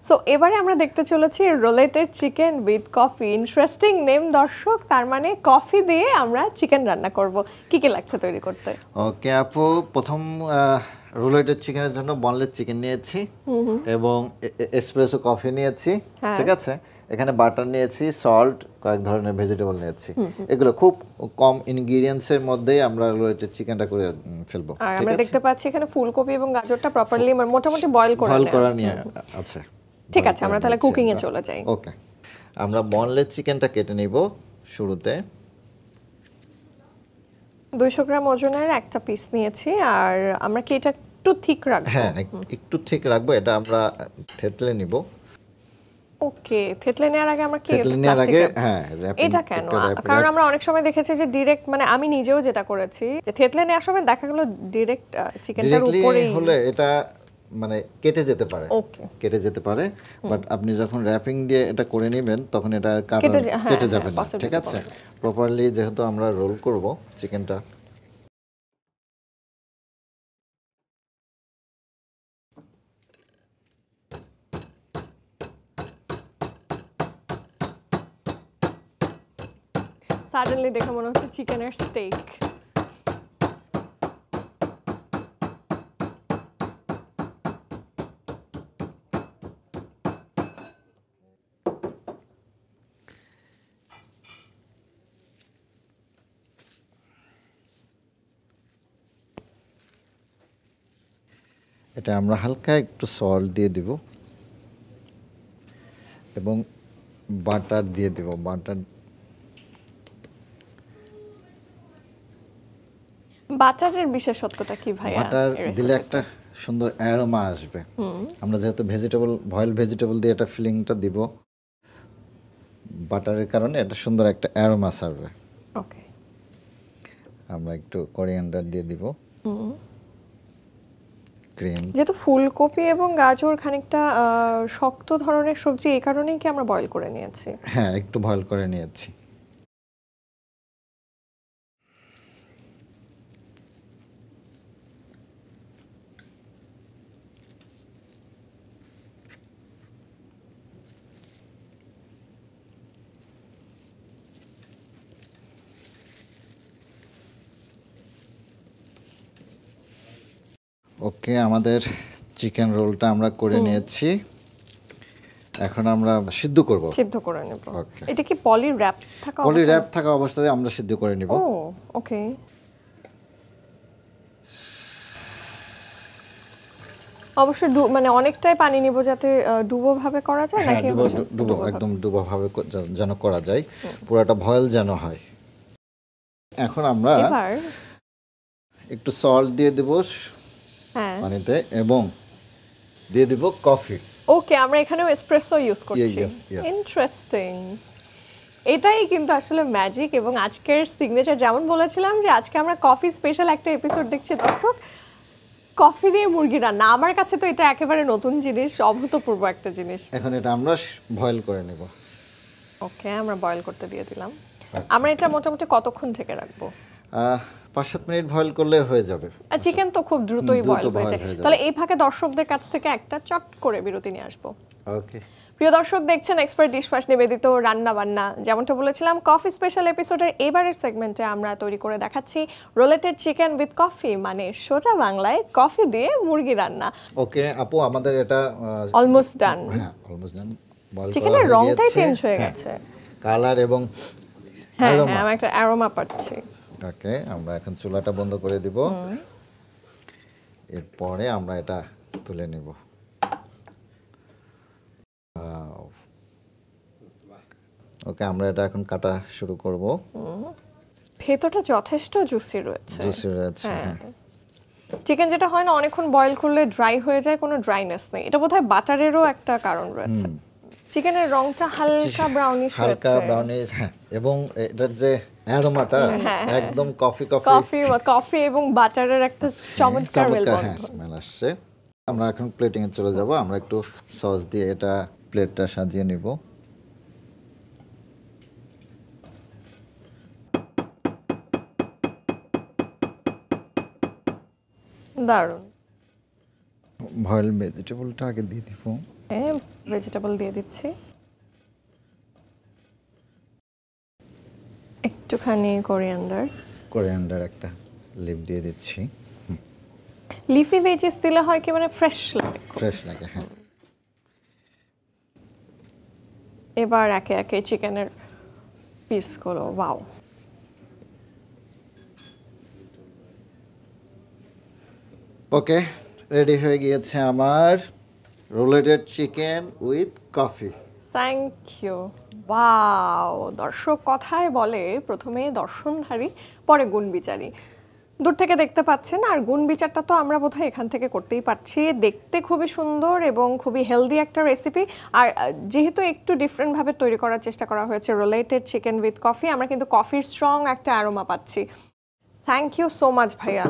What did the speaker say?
So এবারে আমরা দেখতে চলেছি রোলেটেড chicken with coffee. Interesting name দর্শক, তার মানে কফি দিয়ে আমরা চিকেন রান্না করব। কি কি লাগছে তৈরি করতে? ওকে আপু, প্রথম রোলেটেড চিকেনের জন্য বনলেস চিকেন নিয়েছি এবং এসপ্রেসো কফি নিয়েছি, ঠিক আছে। এখানে বাটার নিয়েছি, সল্ট, কয়েক ধরনের ভেজিটেবল নিয়েছি। এগুলো খুব কম ইনগ্রেডিয়েন্টসের মধ্যেই আমরা রোলেটেড চিকেনটা করে ফেলবো। আর আমরা দেখতে পাচ্ছি এখানে ফুলকপি এবং গাজরটা প্রপারলি মোটামুটি বয়েল করা নিয়ে আছে। ঠিক আছে, আমরা তাহলে কুকিং এ চলে যাই। ওকে, আমরা বনলেস চিকেনটা কেটে নিব। শুরুতে 200 গ্রাম ওজনের একটা পিস নিয়েছি। আর আমরা কি এটা একটু ঠিক রাখবো? হ্যাঁ, একটু ঠিক রাখবো। এটা আমরা থেতলে নিব। ওকে, থেতলে নেওয়ার আগে আমরা কি এটা কেন? কারণ আমরা অনেক সময় দেখেছি যে ডিরেক্ট, মানে আমি নিজেও যেটা করেছি যে থেতলে নেওয়ার সময় দেখা গেল ডিরেক্ট চিকেনটার উপরেই হলে এটা মানে কেটে যেতে পারে। বাট আপনি যখন র‍্যাপিং দিয়ে এটা করে নেবেন তখন এটা কেটে যাবে না, ঠিক আছে। প্রপারলি যেহেতু আমরা রোল করব চিকেনটা, সাডেনলি দেখে মনে হচ্ছে চিকেনের স্টেক। এটা আমরা হালকা একটু সল্ট দিয়ে দিব এবং বাটার দিয়ে দিব। বাটারের বিশেষত্বটা কি ভাই? বাটার দিলে একটা সুন্দর অ্যারোমা আসবে। আমরা যেহেতু বয়েল ভেজিটেবল দিয়ে এটা ফিলিংটা দিব, বাটারের কারণে এটা সুন্দর একটা অ্যারোমা আসবে। ওকে, আমরা একটু কোরিয়ান্ডার দিয়ে দিব। যেহেতু ফুলকপি এবং গাজর খানিকটা শক্ত ধরনের সবজি, এই কারণেই কি আমরা বয়েল করে নিয়েছি? হ্যাঁ, একটু বয়েল করে নিয়েছি। ওকে, আমাদের চিকেন রোলটা আমরা করে নিয়েছি। এখন আমরা সিদ্ধ করে নেব। এটা কি পলি র‍্যাপ থাকা অবস্থায় আমরা সিদ্ধ করে নিব। ওকে, অবশ্যই মানে অনেকটাই পানি নিব যাতে ডুবো ভাবে করা যায়, নাকি একদম ডুবো ভাবে যেন করা যায়, পুরোটা বয়েল যেন হয়। এখন আমরা একটু সল্ট দিয়ে দেব পানিতে এবং দিয়ে দিব কফি। ওকে, আমরা এখানেও এসপ্রেসো ইউজ করছি। ইন্টারেস্টিং। এটাই কিন্তু আসলে ম্যাজিক। এবং আজকের সিগনেচার, যেমন বলেছিলাম যে আজকে আমরা কফি স্পেশাল একটা এপিসোড দেখছি দর্শক, কফি দিয়ে মুরগি রান্না। আমার কাছে তো এটা একেবারে নতুন জিনিস, অভূতপূর্ব একটা জিনিস। এখন এটা আমরা বয়েল করে নেব। ওকে, আমরা বয়েল করতে দিয়ে দিলাম। আমরা এটা মোটামুটি কতক্ষণ থেকে রাখবো? 5-7 মিনিট বয়েল করলে হয়ে যাবে। চিকেন তো খুব দ্রুতই বয়েল হয়ে যায়। তাহলে এই ফাঁকে দর্শকদের কাছ থেকে একটা চট করে বিরতি নিয়ে আসবো। ওকে, প্রিয় দর্শক, দেখছেন এক্সপার্ট ডিশপাস নিবেদিত রান্না বান্না। যেমনটা বলেছিলাম, কফি স্পেশাল এপিসোডের এবারের সেগমেন্টে আমরা তৈরি করে দেখাচ্ছি রোলেটেড চিকেন উইথ কফি, মানে সোজা বাংলায় কফি দিয়ে মুরগি রান্না। ওকে আপু, আমাদের এটা অলমোস্ট ডান। হ্যাঁ, অলমোস্ট ডান। চিকেনের রংটাই চেঞ্জ হয়ে গেছে, কালার এবং আমি একটা অ্যারোমা পাচ্ছি। ওকে, আমরা এখন চুলাটা বন্ধ করে দিব। এরপরে আমরা এটা তুলে নিব। ওকে, আমরা এটা এখন কাটা শুরু করব। ভেতরটা যথেষ্ট জুসি রয়েছে। হ্যাঁ। চিকেন যেটা হয় না, অনেকক্ষণ বয়েল করলে ড্রাই হয়ে যায়, কোনো ড্রাইনেস নেই। এটা বোধহয় বাটারেরও একটা কারণ রয়েছে। চিকেনের রংটা হালকা ব্রাউনিশ হয়েছে। হ্যাঁ, এবং এটার যে অ্যারোমাটা একদম কফি এবং বাটারের একটা চমৎকার স্মেল আসছে। আমরা এখন প্লেটিং এ চলে যাব। আমরা একটু সস দিয়ে এটা প্লেটটা সাজিয়ে নিব। দারুণ। বয়েল ভেজিটেবলটা আগে দিয়ে দিব। ভেজিটেবল দিয়ে দিচ্ছি, একটুখানি কোরিয়ান্ডার একটা লিফ দিয়ে দিচ্ছি। লিফি ভেজিস দিলে হয় কি মানে ফ্রেশ লাগে। হ্যাঁ। এবার একে একে চিকেনের পিসগুলো, ওয়াও। ওকে, রেডি হয়ে গিয়েছে আমার রোলেটেড chicken with coffee. Thank you. Wow, দর্শক কথায় বলে প্রথমে দর্শনধারী পরে গুণ বিচারী। দূর থেকে দেখতে পাচ্ছেন, আর গুণ বিচারটা তো আমরা বোধহয় এখান থেকে করতেই পারছি। দেখতে খুবই সুন্দর এবং খুবই হেলদি একটা রেসিপি, আর যেহেতু একটু ডিফারেন্টভাবে তৈরি করার চেষ্টা করা হয়েছে রোলেটেড চিকেন উইথ কফি, আমরা কিন্তু কফির স্ট্রং একটা অ্যারোমা পাচ্ছি। থ্যাংক ইউ সো মাচ ভাইয়া।